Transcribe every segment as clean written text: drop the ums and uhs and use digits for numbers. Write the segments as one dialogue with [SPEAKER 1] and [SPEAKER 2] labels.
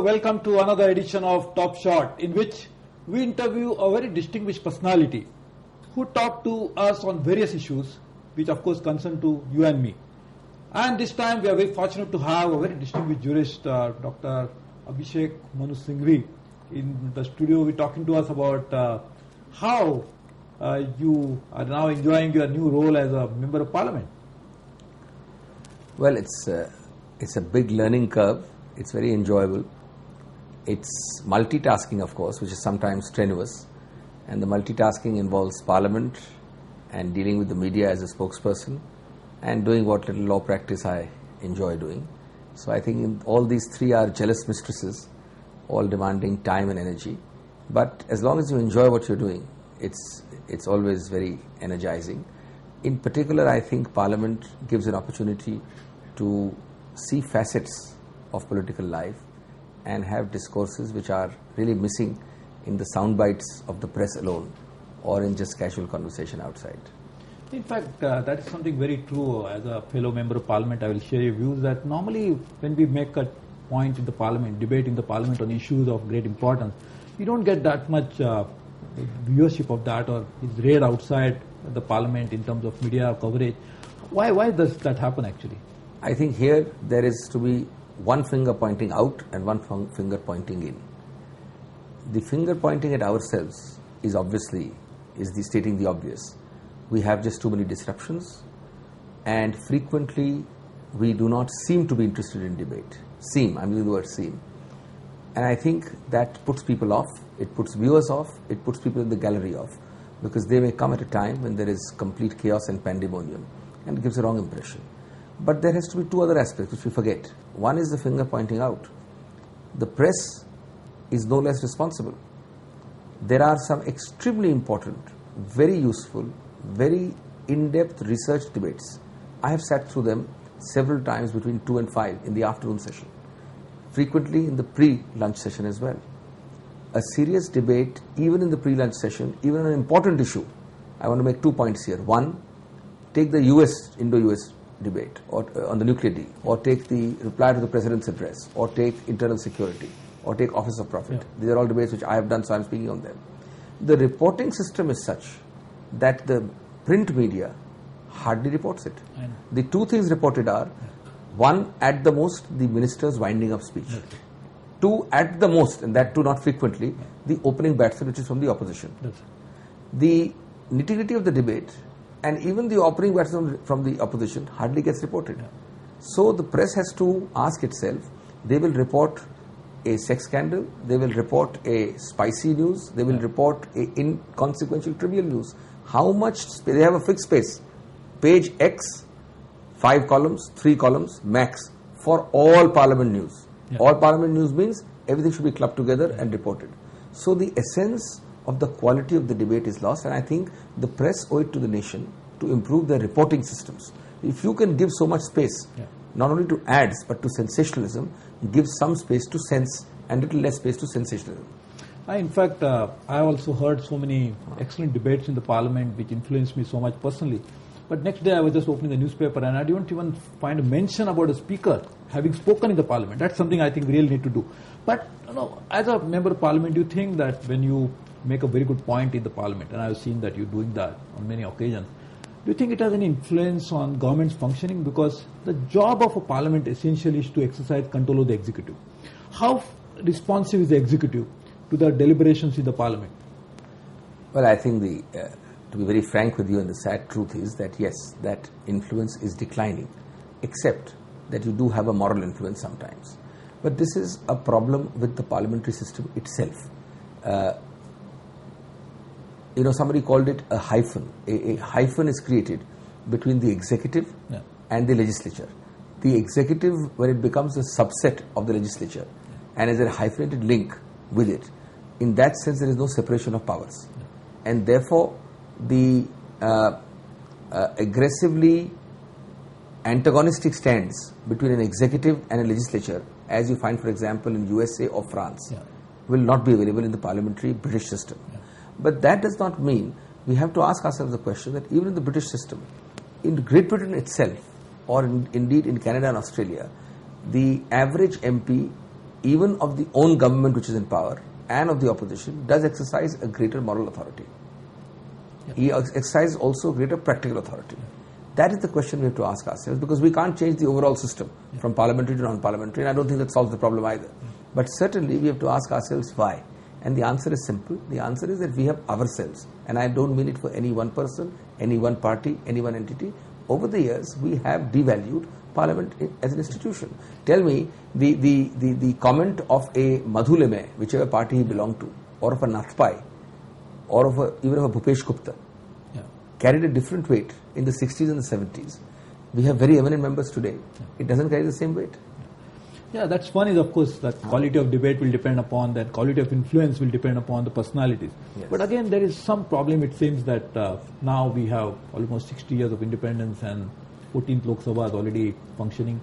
[SPEAKER 1] welcome to another edition of Top Shot, in which we interview a very distinguished personality who talk to us on various issues, which of course concern to you and me. And this time we are very fortunate to have a very distinguished jurist, Dr. Abhishek Singhvi, in the studio. We're talking to us about how you are now enjoying your new role as a member of parliament.
[SPEAKER 2] Well, it's a big learning curve. It's very enjoyable. It's multitasking, of course, which is sometimes strenuous. And the multitasking involves parliament and dealing with the media as a spokesperson and doing what little law practice I enjoy doing. So I think all these three are jealous mistresses, all demanding time and energy. But as long as you enjoy what you're doing, it's always very energizing. In particular, I think Parliament gives an opportunity to see facets of political life and have discourses which are really missing in the sound bites of the press alone or in just casual conversation outside.
[SPEAKER 1] In fact, that is something very true. As a fellow member of parliament, I will share your views that normally when we make a point in the parliament, debate in the parliament on issues of great importance, we don't get that much viewership of that, or it's read outside the parliament in terms of media coverage. Why does that happen actually?
[SPEAKER 2] I think here there is to be one finger pointing out and one finger pointing in. The finger pointing at ourselves is stating the obvious. We have just too many disruptions, and frequently we do not seem to be interested in debate. I'm using the word seem. And I think that puts people off, it puts viewers off, it puts people in the gallery off, because they may come at a time when there is complete chaos and pandemonium, and it gives a wrong impression. But there has to be two other aspects which we forget. One is the finger pointing out. The press is no less responsible. There are some extremely important, very useful, very in-depth research debates. I have sat through them several times between 2 and 5 in the afternoon session, frequently in the pre-lunch session as well. A serious debate, even in the pre-lunch session, even on an important issue. I want to make 2 points here. One, take the Indo-US debate or on the nuclear deal, or take the reply to the president's address, or take internal security, or take office of profit. Yeah. These are all debates which I have done, so I am speaking on them. The reporting system is such that the print media hardly reports it. The two things reported are, one, at the most, the minister's winding up speech. Okay. Two, at the most, and that too not frequently, the opening batsman, which is from the opposition. Yes. The nitty-gritty of the debate and even the opening batsman from the opposition hardly gets reported. Yeah. So the press has to ask itself, they will report a sex scandal, they will report a spicy news, they will report a inconsequential trivial news. How much space? They have a fixed space. Page X, 5 columns, 3 columns, max, for all parliament news. Yeah. All parliament news means everything should be clubbed together and reported. So the essence of the quality of the debate is lost, and I think the press owe it to the nation to improve their reporting systems. If you can give so much space, not only to ads but to sensationalism, give some space to sense and little less space to sensationalism.
[SPEAKER 1] In fact, I also heard so many excellent debates in the parliament which influenced me so much personally. But next day I was just opening the newspaper and I didn't even find a mention about a speaker having spoken in the parliament. That's something I think we really need to do. But as a member of parliament, do you think that when you make a very good point in the parliament, and I've seen that you're doing that on many occasions, do you think it has any influence on government's functioning? Because the job of a parliament essentially is to exercise control of the executive. How responsive is the executive to the deliberations in the parliament?
[SPEAKER 2] Well, I think to be very frank with you, and the sad truth is that yes, that influence is declining, except that you do have a moral influence sometimes. But this is a problem with the parliamentary system itself. Somebody called it a hyphen. A hyphen is created between the executive and the legislature. The executive, when it becomes a subset of the legislature and is a hyphenated link with it, in that sense there is no separation of powers. And therefore, the aggressively antagonistic stands between an executive and a legislature, as you find, for example, in USA or France, will not be available in the parliamentary British system. But that does not mean we have to ask ourselves the question that even in the British system, in Great Britain itself, or indeed in Canada and Australia, the average MP even of the own government which is in power and of the opposition, does exercise a greater moral authority. He exercises also greater practical authority. That is the question we have to ask ourselves, because we can't change the overall system from parliamentary to non-parliamentary, and I don't think that solves the problem either. But certainly we have to ask ourselves why. And the answer is simple. The answer is that we have ourselves, and I don't mean it for any one person, any one party, any one entity. Over the years, we have devalued Parliament as an institution. Tell me, the comment of a Madhuleme, whichever party he belonged to, or of a Nathpai, or of even of a Bhupesh Gupta, carried a different weight in the 60s and the 70s. We have very eminent members today. It doesn't carry the same weight.
[SPEAKER 1] Yeah, that's one is, of course, that quality of debate will depend upon that, quality of influence will depend upon the personalities.
[SPEAKER 2] Yes.
[SPEAKER 1] But again, there is some problem. It seems that now we have almost 60 years of independence and 14th Lok Sabha is already functioning.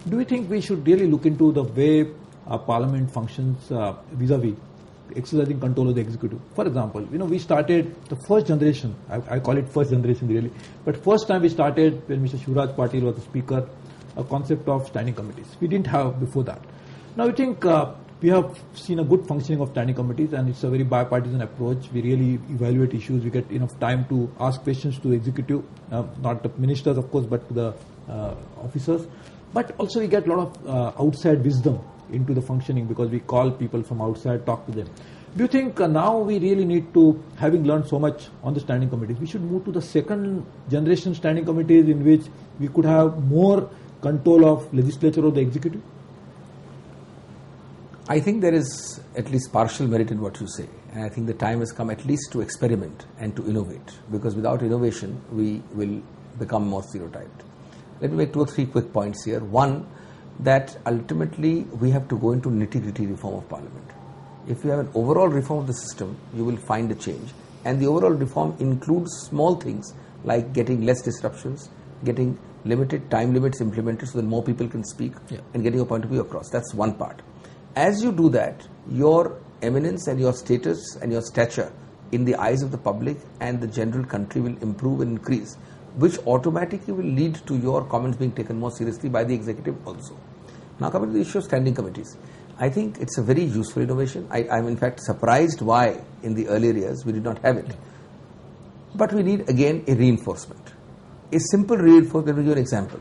[SPEAKER 1] Do you think we should really look into the way our parliament functions vis-a-vis exercising control of the executive? For example, we started the first generation, I call it first generation really, but first time we started when Mr. Shivraj Patil was the speaker, a concept of standing committees. We didn't have before that. Now I think we have seen a good functioning of standing committees, and it's a very bipartisan approach. We really evaluate issues. We get enough time to ask questions to executive, not the ministers of course, but to the officers. But also we get a lot of outside wisdom into the functioning, because we call people from outside, talk to them. Do you think now we really need to, having learned so much on the standing committees, we should move to the second generation standing committees in which we could have more control of legislature or the executive?
[SPEAKER 2] I think there is at least partial merit in what you say, and I think the time has come at least to experiment and to innovate, because without innovation we will become more stereotyped. Let me make 2 or 3 quick points here. One, that ultimately we have to go into nitty-gritty reform of Parliament. If you have an overall reform of the system, you will find a change, and the overall reform includes small things like getting less disruptions, getting limited time limits implemented so that more people can speak, and getting a point of view across. That's one part. As you do that, your eminence and your status and your stature in the eyes of the public and the general country will improve and increase, which automatically will lead to your comments being taken more seriously by the executive also. Now coming to the issue of standing committees, I think it's a very useful innovation. I'm in fact surprised why in the earlier years we did not have it. But we need again a reinforcement. A simple reinforcement. Let me give you an example.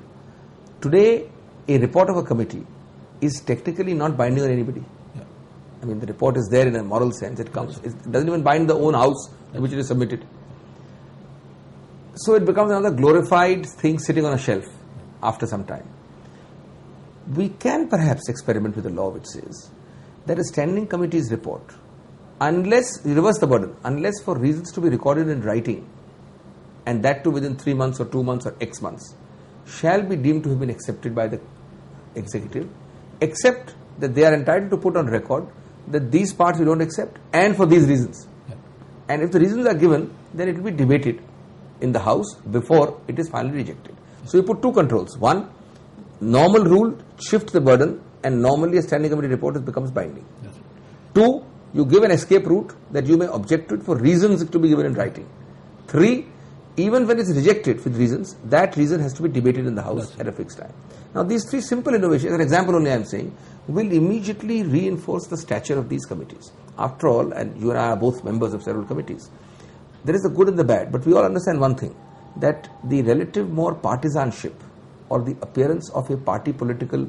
[SPEAKER 2] Today, a report of a committee is technically not binding on anybody. I mean, the report is there in a moral sense. It comes. It doesn't even bind the own house to which it is submitted. So it becomes another glorified thing sitting on a shelf after some time. We can perhaps experiment with a law which says that a standing committee's report, unless, reverse the burden, unless for reasons to be recorded in writing, and that too within 3 months or 2 months or X months, shall be deemed to have been accepted by the executive, except that they are entitled to put on record that these parts we don't accept, and for these reasons. And if the reasons are given, then it will be debated in the House before it is finally rejected. So you put 2 controls. One, normal rule, shift the burden, and normally a standing committee report becomes binding. 2, you give an escape route that you may object to it for reasons to be given in writing. 3, even when it's rejected with reasons, that reason has to be debated in the House at a fixed time. Now these 3 simple innovations, as an example only I am saying, will immediately reinforce the stature of these committees. After all, and you and I are both members of several committees, there is the good and the bad, but we all understand one thing, that the relative more partisanship or the appearance of a party political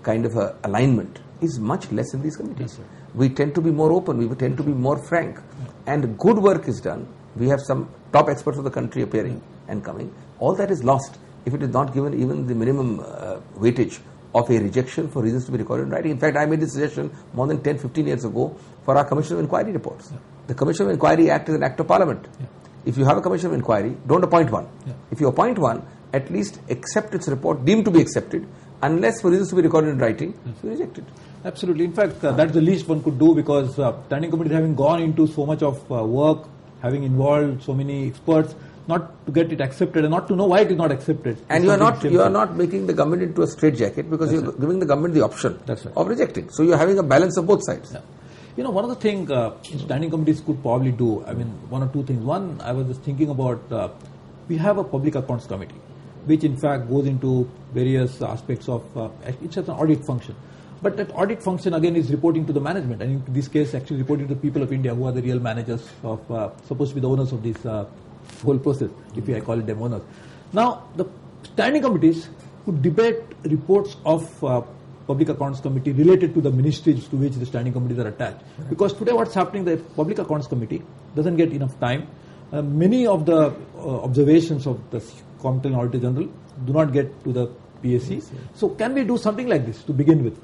[SPEAKER 2] kind of a alignment is much less in these committees. We tend to be more open, we tend to be more frank, and good work is done. We have some top experts of the country appearing and coming. All that is lost if it is not given even the minimum weightage of a rejection for reasons to be recorded in writing. In fact, I made this suggestion more than 10-15 years ago for our Commission of Inquiry reports. The Commission of Inquiry Act is an act of Parliament. If you have a Commission of Inquiry, don't appoint one. If you appoint one, at least accept its report, deemed to be accepted, unless for reasons to be recorded in writing, you reject it.
[SPEAKER 1] Absolutely. In fact, that's the least one could do, because standing committees having gone into so much of work, having involved so many experts, not to get it accepted and not to know why it is not accepted.
[SPEAKER 2] And you are not making the government into a straitjacket, because you are giving the government the option of rejecting. So you are having a balance of both sides.
[SPEAKER 1] One of the things standing committees could probably do, I mean, 1 or 2 things. One, I was just thinking about, we have a public accounts committee, which in fact goes into various aspects of, it's just an audit function. But that audit function again is reporting to the management, and in this case actually reporting to the people of India who are the real managers of, supposed to be the owners of this whole process, if I call them owners. Now, the standing committees who debate reports of Public Accounts Committee related to the ministries to which the standing committees are attached. Right. Because today what's happening, the Public Accounts Committee doesn't get enough time. Many of the observations of the Comptroller and Auditor General do not get to the PSC. So can we do something like this to begin with?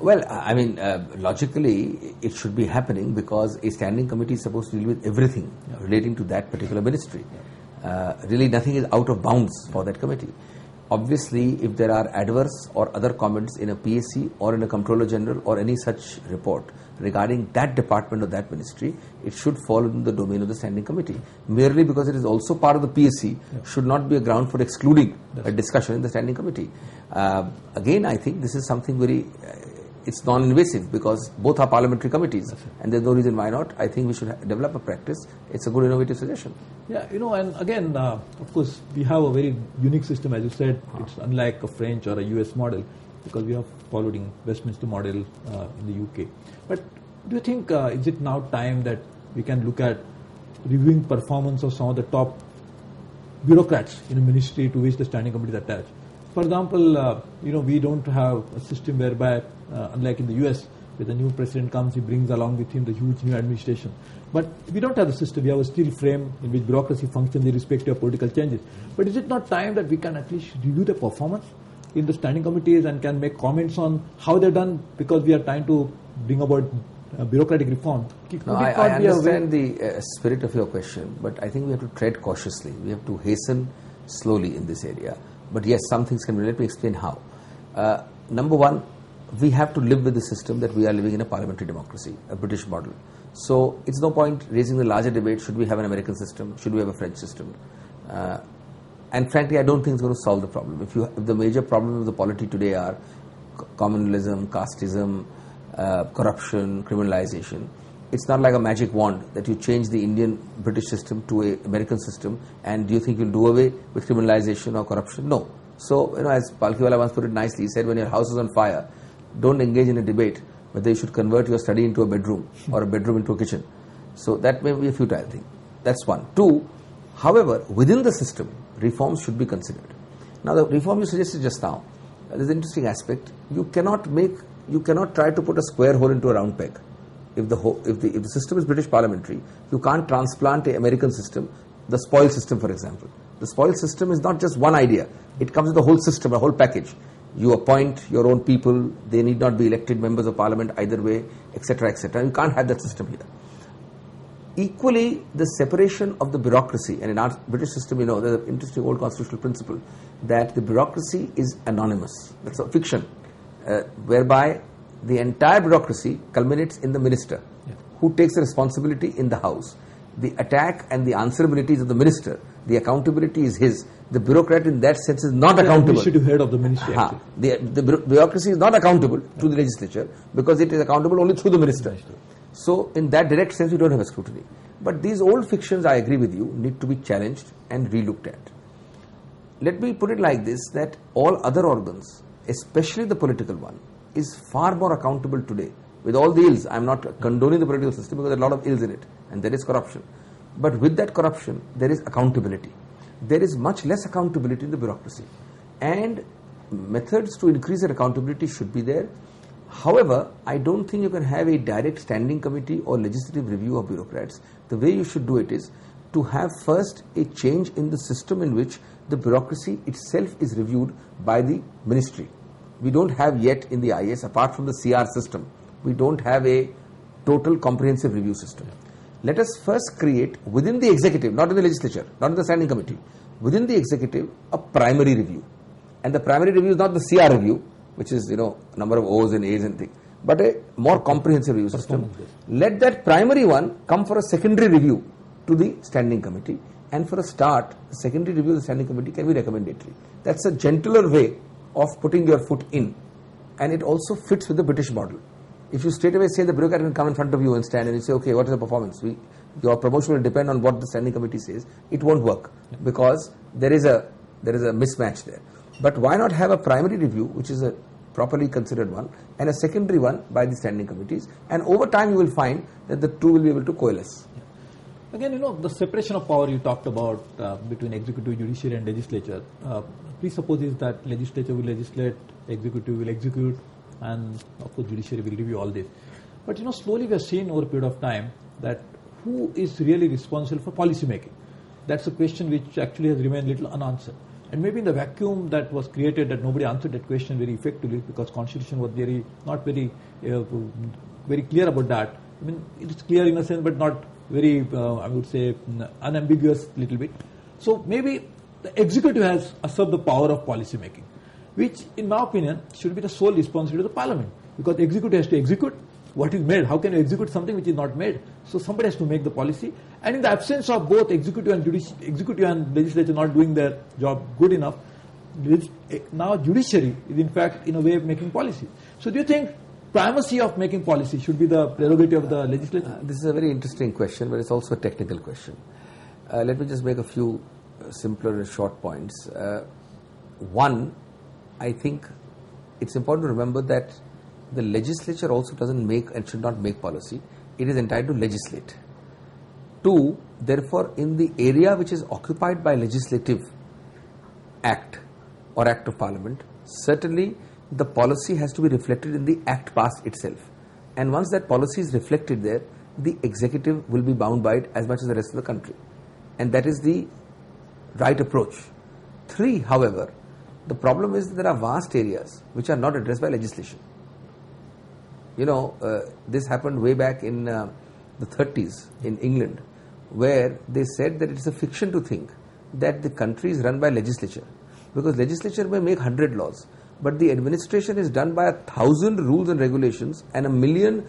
[SPEAKER 2] Well, I mean, logically, it should be happening because a standing committee is supposed to deal with everything relating to that particular ministry. Really, nothing is out of bounds for that committee. Obviously, if there are adverse or other comments in a PSC or in a Comptroller General or any such report regarding that department or that ministry, it should fall in the domain of the standing committee. Merely because it is also part of the PSC should not be a ground for excluding a discussion in the standing committee. Again, I think this is something very... it's non-invasive because both are parliamentary committees and there's no reason why not. I think we should develop a practice. It's a good innovative suggestion.
[SPEAKER 1] Yeah, and again, of course, we have a very unique system, as you said. It's unlike a French or a US model because we are following Westminster model in the UK. But do you think, is it now time that we can look at reviewing performance of some of the top bureaucrats in a ministry to which the standing committee is attached? For example, we don't have a system whereby, unlike in the US, where the new president comes, he brings along with him the huge new administration. But we don't have the system. We have a steel frame in which bureaucracy functions irrespective of political changes. But is it not time that we can at least review the performance in the standing committees and can make comments on how they're done because we are trying to bring about bureaucratic reform?
[SPEAKER 2] No, I understand the spirit of your question, but I think we have to tread cautiously. We have to hasten slowly in this area. But yes, some things can be. Let me explain how. Number one, we have to live with the system that we are living in a parliamentary democracy, a British model. So it's no point raising the larger debate, should we have an American system, should we have a French system? And frankly, I don't think it's going to solve the problem. If the major problems of the polity today are communalism, casteism, corruption, criminalization, it's not like a magic wand that you change the Indian British system to an American system and do you think you'll do away with criminalization or corruption? No. So, as Palkiwala once put it nicely, he said, when your house is on fire, don't engage in a debate whether you should convert your study into a bedroom or a bedroom into a kitchen. So that may be a futile thing. That's one. Two, however, within the system, reforms should be considered. Now, the reform you suggested just now, there's an interesting aspect. You cannot try to put a square hole into a round peg. If the system is British parliamentary, you can't transplant an American system, the spoil system, for example. The spoil system is not just one idea. It comes with the whole system, a whole package. You appoint your own people, they need not be elected members of parliament either way, etc., etc. You can't have that system here. Equally, the separation of the bureaucracy, and in our British system, there's an interesting old constitutional principle that the bureaucracy is anonymous. That's a fiction, whereby the entire bureaucracy culminates in the minister, who takes the responsibility in the house. The attack and the answerability of the minister, the accountability is his. The bureaucrat in that sense is not accountable.
[SPEAKER 1] The head of the ministry.
[SPEAKER 2] The bureaucracy is not accountable to the legislature because it is accountable only through the minister. So in that direct sense, we don't have a scrutiny. But these old fictions, I agree with you, need to be challenged and relooked at. Let me put it like this, that all other organs, especially the political one, is far more accountable today. With all the ills, I am not condoning the political system because there are a lot of ills in it and there is corruption. But with that corruption, there is accountability. There is much less accountability in the bureaucracy. And methods to increase their accountability should be there. However, I don't think you can have a direct standing committee or legislative review of bureaucrats. The way you should do it is to have first a change in the system in which the bureaucracy itself is reviewed by the ministry. We don't have yet in the IAS, apart from the CR system, we don't have a total comprehensive review system. Let us first create within the executive, not in the legislature, not in the standing committee, within the executive, a primary review. And the primary review is not the CR review, which is, number of O's and A's and things, but a more comprehensive review system. Let that primary one come for a secondary review to the standing committee. And for a start, the secondary review of the standing committee can be recommendatory. That's a gentler way of putting your foot in. And it also fits with the British model. If you straight away say the bureaucrat can come in front of you and stand and you say, okay, what is the performance? Your promotion will depend on what the standing committee says. It won't work because there is a mismatch there. But why not have a primary review, which is a properly considered one, and a secondary one by the standing committees, and over time you will find that the two will be able to coalesce.
[SPEAKER 1] Again, the separation of power you talked about between executive, judiciary and legislature presupposes that legislature will legislate, executive will execute, and of course judiciary will review all this. But slowly we are seeing over a period of time that who is really responsible for policy making? That's a question which actually has remained little unanswered. And maybe in the vacuum that was created, that nobody answered that question very effectively because Constitution was not very clear about that. I mean, it's clear in a sense, but not very, I would say, unambiguous little bit. So maybe the executive has usurped the power of policy making, which in my opinion should be the sole responsibility of the parliament, because the executive has to execute what is made. How can you execute something which is not made? So somebody has to make the policy, and in the absence of both executive and legislature not doing their job good enough, now judiciary is in fact in a way of making policy. So do you think primacy of making policy should be the prerogative of the legislature?
[SPEAKER 2] This is a very interesting question, but it's also a technical question. Let me just make a few simpler and short points. One, I think it's important to remember that the legislature also doesn't make and should not make policy. It is entitled to legislate. Two, therefore, in the area which is occupied by legislative act or act of parliament, certainly the policy has to be reflected in the act passed itself. And once that policy is reflected there, the executive will be bound by it as much as the rest of the country. And that is the right approach. Three, however, the problem is that there are vast areas which are not addressed by legislation. This happened way back in the 30s in England, where they said that it's a fiction to think that the country is run by legislature, because legislature may make 100 laws, but the administration is done by 1,000 rules and regulations and 1,000,000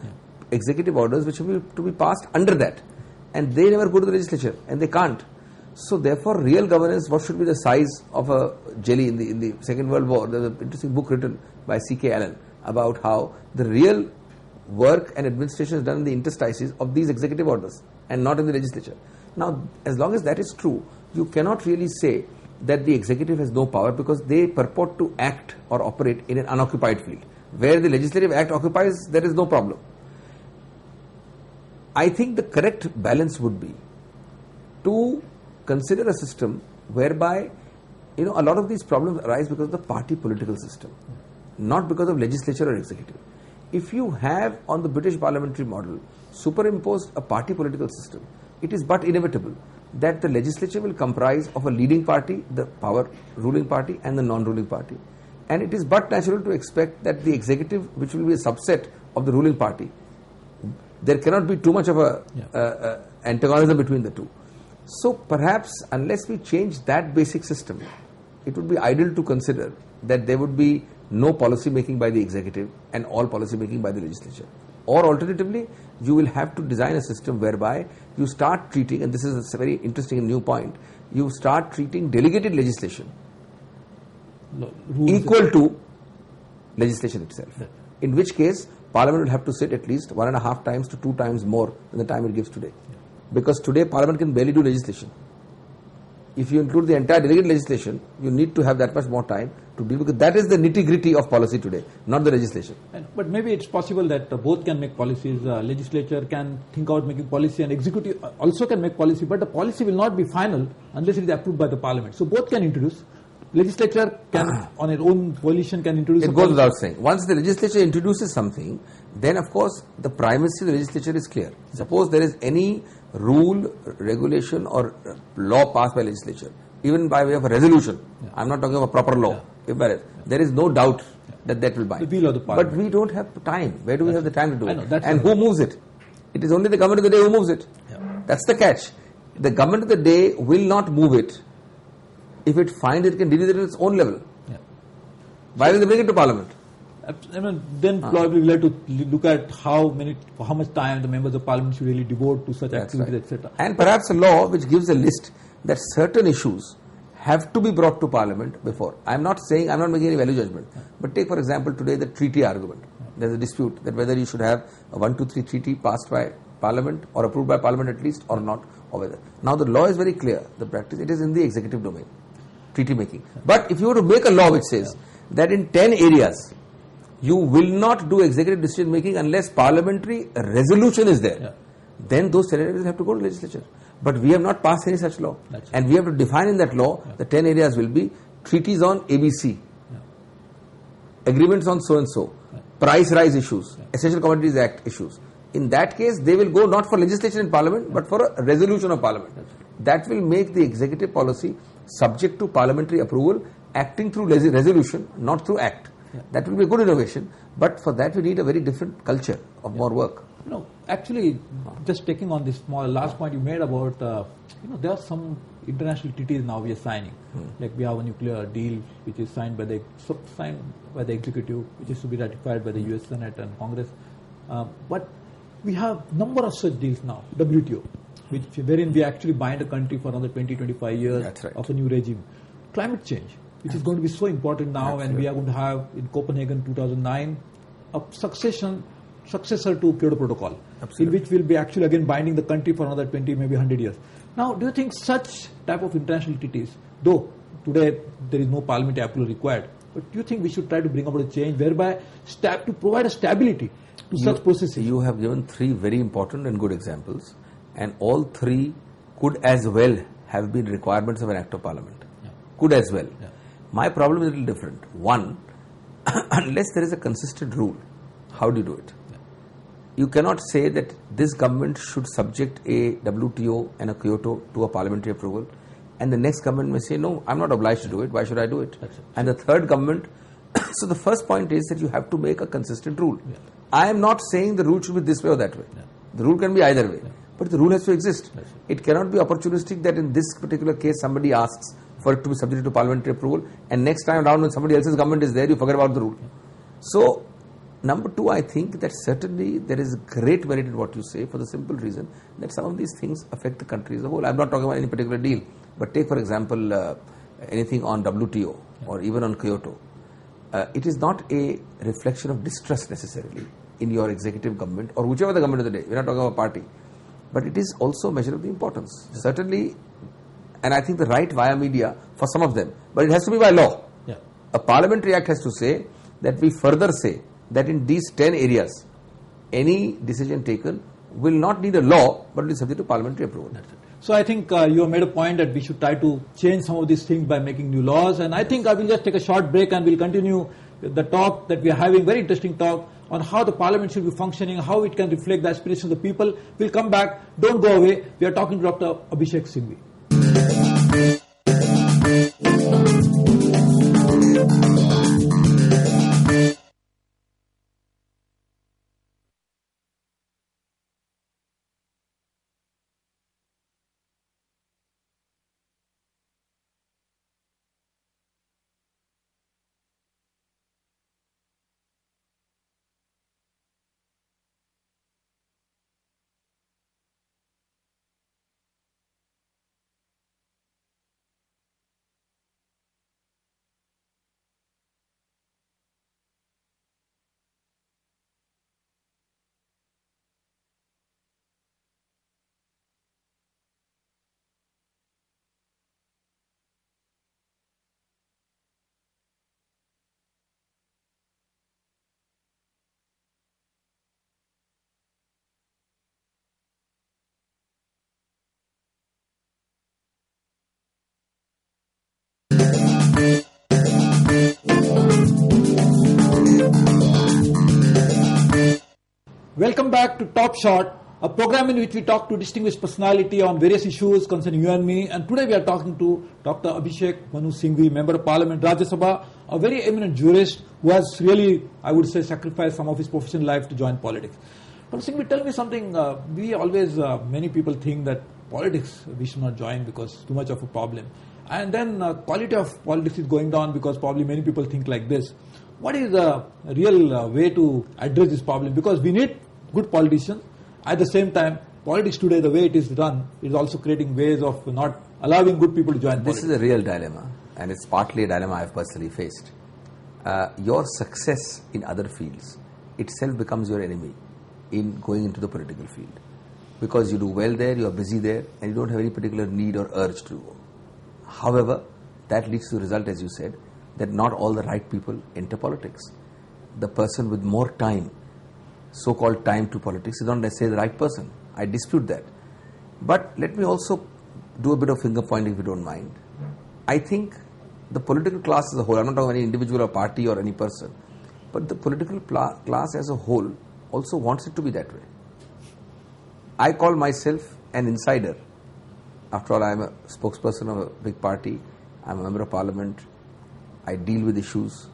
[SPEAKER 2] executive orders which will be to be passed under that, and they never go to the legislature, and they can't. So therefore, real governance, what should be the size of a jelly in the Second World War? There's an interesting book written by C.K. Allen about how the real work and administration is done in the interstices of these executive orders and not in the legislature. Now, as long as that is true, you cannot really say that the executive has no power, because they purport to act or operate in an unoccupied field. Where the legislative act occupies, there is no problem. I think the correct balance would be to consider a system whereby a lot of these problems arise because of the party political system, not because of legislature or executive. If you have on the British parliamentary model superimposed a party political system, it is but inevitable that the legislature will comprise of a leading party, the power ruling party, and the non-ruling party. And it is but natural to expect that the executive, which will be a subset of the ruling party, there cannot be too much of a antagonism between the two. So perhaps unless we change that basic system, it would be idle to consider that there would be no policy making by the executive and all policy making by the legislature. Or alternatively, you will have to design a system whereby you start treating, and this is a very interesting and new point, you start treating delegated legislation equal to legislation itself. In which case, Parliament will have to sit at least 1.5 times to 2 times more than the time it gives today. Because today Parliament can barely do legislation. If you include the entire delegated legislation, you need to have that much more time to deal, because that is the nitty-gritty of policy today, not the legislation.
[SPEAKER 1] But maybe it's possible that both can make policies. Legislature can think out making policy, and executive also can make policy, but the policy will not be final unless it is approved by the Parliament. So both can introduce. Legislature can, on its own volition, can introduce.
[SPEAKER 2] It goes without saying. Once the legislature introduces something, then of course the primacy of the legislature is clear. Suppose there is any rule, regulation or law passed by legislature, even by way of a resolution, I'm not talking of a proper law, there is no doubt that will bind.
[SPEAKER 1] The will of the Parliament.
[SPEAKER 2] But we don't have time. Where do we have the time to do it? And who moves it? It is only the government of the day who moves it. That's the catch. The government of the day will not move it if it finds it can deal with it at its own level. Why will they bring it to Parliament?
[SPEAKER 1] Then probably we'll have to look at how much time the members of Parliament should really devote to such activities, etc.
[SPEAKER 2] And perhaps a law which gives a list that certain issues have to be brought to Parliament before. I'm not making any value judgment. But take, for example, today the treaty argument. There's a dispute that whether you should have a 123 treaty passed by Parliament or approved by Parliament at least or not, or whether. Now the law is very clear. The practice, it is in the executive domain, treaty making. But if you were to make a law which says that in 10 areas, You will not do executive decision making unless parliamentary resolution is there.
[SPEAKER 1] Yeah.
[SPEAKER 2] Then those 10 areas have to go to legislature. But we have not passed any such law.
[SPEAKER 1] That's
[SPEAKER 2] and we have to define in that law, the 10 areas will be treaties on ABC, agreements on so and so, price rise issues, Essential Commodities Act issues. In that case, they will go not for legislation in parliament, but for a resolution of parliament. That will make the executive policy subject to parliamentary approval, acting through resolution, not through act. That will be a good innovation, but for that we need a very different culture of more work.
[SPEAKER 1] No, actually, just taking on this small last point you made about, there are some international treaties now we are signing. Like we have a nuclear deal which is signed by the executive, which is to be ratified by the US Senate and Congress. But we have number of such deals now, WTO, wherein we actually bind a country for another 20-25 years of a new regime. Climate change, which is going to be so important now, and we are going to have in Copenhagen 2009 a successor to Kyoto Protocol, in which we'll be actually again binding the country for another 20, maybe 100 years. Now, do you think such type of international treaties, though today there is no parliamentary approval required, but do you think we should try to bring about a change whereby to provide a stability to such processes?
[SPEAKER 2] You have given 3 very important and good examples, and all 3 could as well have been requirements of an act of parliament. Could as well. My problem is a little different. One, unless there is a consistent rule, how do you do it? You cannot say that this government should subject a WTO and a Kyoto to a parliamentary approval, and the next government may say, no, I'm not obliged to do it, why should I do it? And the third government, so the first point is that you have to make a consistent rule. I am not saying the rule should be this way or that way. The rule can be either way, but the rule has to exist. It cannot be opportunistic that in this particular case somebody asks for it to be subject to parliamentary approval, and next time around when somebody else's government is there, you forget about the rule. So, number 2, I think that certainly there is great merit in what you say, for the simple reason that some of these things affect the country as a whole. I'm not talking about any particular deal, but take for example anything on WTO or even on Kyoto. It is not a reflection of distrust necessarily in your executive government or whichever the government of the day. We're not talking about party, but it is also a measure of the importance. Certainly, and I think the right via media for some of them, but it has to be by law. A parliamentary act has to say that we further say that in these 10 areas, any decision taken will not need a law, but will be subject to parliamentary approval.
[SPEAKER 1] So I think you have made a point that we should try to change some of these things by making new laws, and I think I will just take a short break and we'll continue the talk that we are having, very interesting talk on how the parliament should be functioning, how it can reflect the aspirations of the people. We'll come back. Don't go away. We are talking to Dr. Abhishek Singhvi. Welcome back to Top Shot, a program in which we talk to distinguished personality on various issues concerning you and me. And today we are talking to Dr. Abhishek Manu Singhvi, Member of Parliament, Rajya Sabha, a very eminent jurist who has really, I would say, sacrificed some of his professional life to join politics. Dr. Singhvi, tell me something. We always, many people think that politics we should not join because too much of a problem. And then quality of politics is going down because probably many people think like this. What is the real way to address this problem? Because we need good politicians. At the same time, politics today, the way it is run, is also creating ways of not allowing good people to join politics.
[SPEAKER 2] This is a real dilemma, and it's partly a dilemma I have personally faced. Your success in other fields itself becomes your enemy in going into the political field. Because you do well there, you are busy there, and you don't have any particular need or urge to go. However, that leads to the result, as you said, that not all the right people enter politics. the person with more time, so-called time to politics, is not necessarily the right person. I dispute that. But let me also do a bit of finger pointing if you don't mind. I think the political class as a whole, I'm not talking about any individual or party or any person, but the political class as a whole also wants it to be that way. I call myself an insider. After all, I am a spokesperson of a big party. I am a member of parliament. I deal with issues.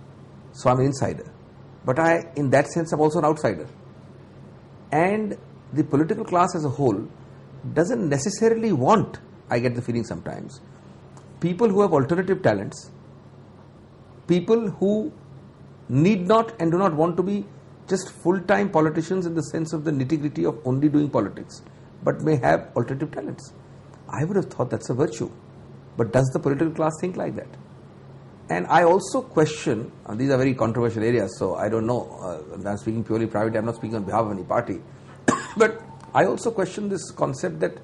[SPEAKER 2] So I am an insider. But in that sense, I am also an outsider. And the political class as a whole doesn't necessarily want, I get the feeling sometimes, people who have alternative talents, people who need not and do not want to be just full-time politicians in the sense of the nitty-gritty of only doing politics, but may have alternative talents. I would have thought that's a virtue. But does the political class think like that? And I also question, and these are very controversial areas, so I don't know, I'm speaking purely privately, I'm not speaking on behalf of any party, but I also question this concept that,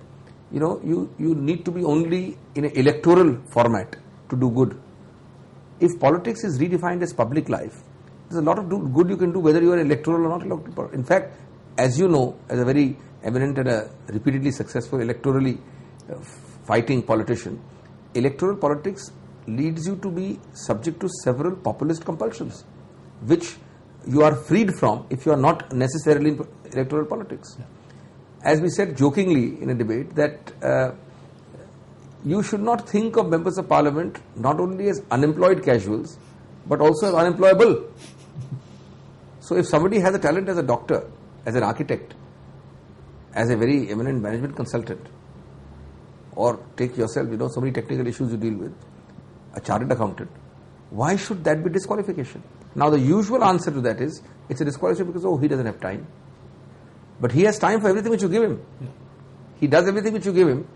[SPEAKER 2] you need to be only in an electoral format to do good. If politics is redefined as public life, there's a lot of good you can do whether you are electoral or not electoral. In fact, as you know, as a very eminent and a repeatedly successful electorally fighting politician, electoral politics leads you to be subject to several populist compulsions, which you are freed from if you are not necessarily in electoral politics. Yeah. As we said jokingly in a debate that you should not think of members of parliament not only as unemployed casuals, but also as unemployable. So if somebody has a talent as a doctor, as an architect, as a very eminent management consultant, or take yourself, so many technical issues you deal with, a chartered accountant, why should that be disqualification? Now the usual answer to that is, it's a disqualification because, he doesn't have time. But he has time for everything which you give him. Yeah. He does everything which you give him,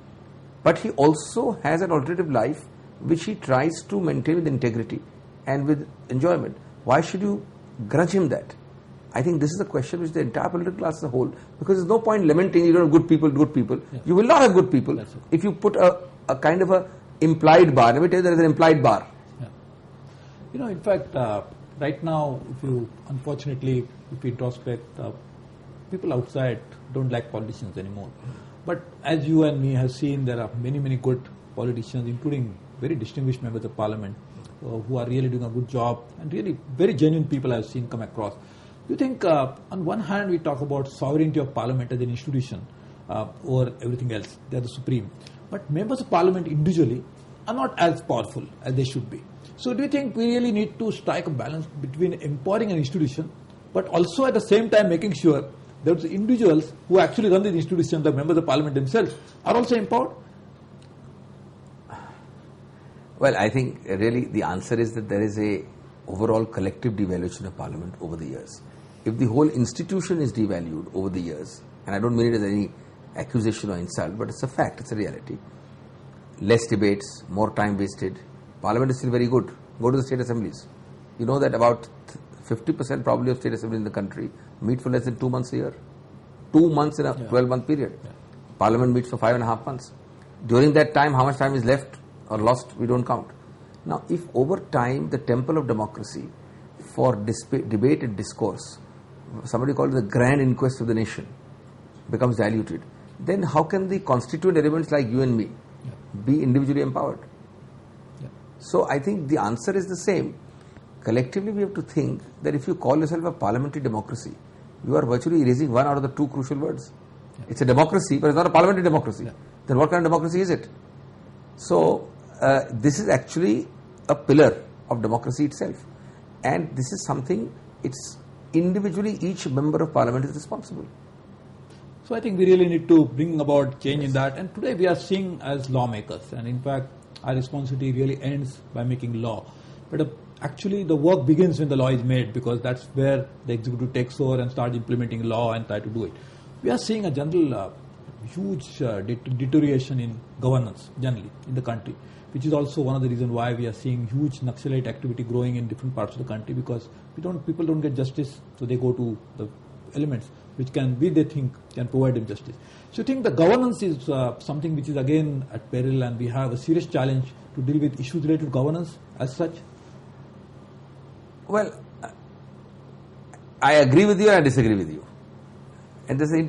[SPEAKER 2] but he also has an alternative life which he tries to maintain with integrity and with enjoyment. Why should you grudge him that? I think this is a question which the entire political class as a whole, because there's no point lamenting you don't have good people. Yeah. You will not have good people if you put a kind of a implied bar. Let me tell you, there is an implied bar.
[SPEAKER 1] Yeah. In fact, right now, unfortunately, if we introspect, people outside don't like politicians anymore. But as you and me have seen, there are many, many good politicians, including very distinguished members of parliament, who are really doing a good job, and really very genuine people I have seen come across. Do you think, on one hand, we talk about sovereignty of parliament as an institution over everything else, they are the supreme. But members of parliament individually are not as powerful as they should be. So do you think we really need to strike a balance between empowering an institution, but also at the same time making sure that the individuals who actually run the institution, the members of parliament themselves, are also empowered?
[SPEAKER 2] Well, I think really the answer is that there is a overall collective devaluation of parliament over the years. If the whole institution is devalued over the years, and I don't mean it as any accusation or insult, but it's a fact, it's a reality. Less debates, more time wasted. Parliament is still very good. Go to the state assemblies. You know that about 50% probably of state assemblies in the country meet for less than 2 months a year. 2 months in a 12-month period. Yeah. Parliament meets for 5.5 months. During that time, how much time is left or lost, we don't count. Now, if over time the temple of democracy for debate and discourse, somebody called it the grand inquest of the nation, becomes diluted, then how can the constituent elements like you and me be individually empowered? Yeah. So I think the answer is the same. Collectively we have to think that if you call yourself a parliamentary democracy, you are virtually erasing one out of the two crucial words. Yeah. It's a democracy, but it's not a parliamentary democracy. Yeah. Then what kind of democracy is it? So this is actually a pillar of democracy itself. And this is something, it's individually each member of parliament is responsible.
[SPEAKER 1] So I think we really need to bring about change in that. And today we are seeing as lawmakers. And in fact, our responsibility really ends by making law. But actually the work begins when the law is made, because that's where the executive takes over and starts implementing law and try to do it. We are seeing a general huge deterioration in governance generally in the country, which is also one of the reasons why we are seeing huge Naxalite activity growing in different parts of the country, because people don't get justice, so they go to the elements which they think can provide them justice. So you think the governance is something which is again at peril, and we have a serious challenge to deal with issues related to governance as such?
[SPEAKER 2] Well, I agree with you and I disagree with you. And there's an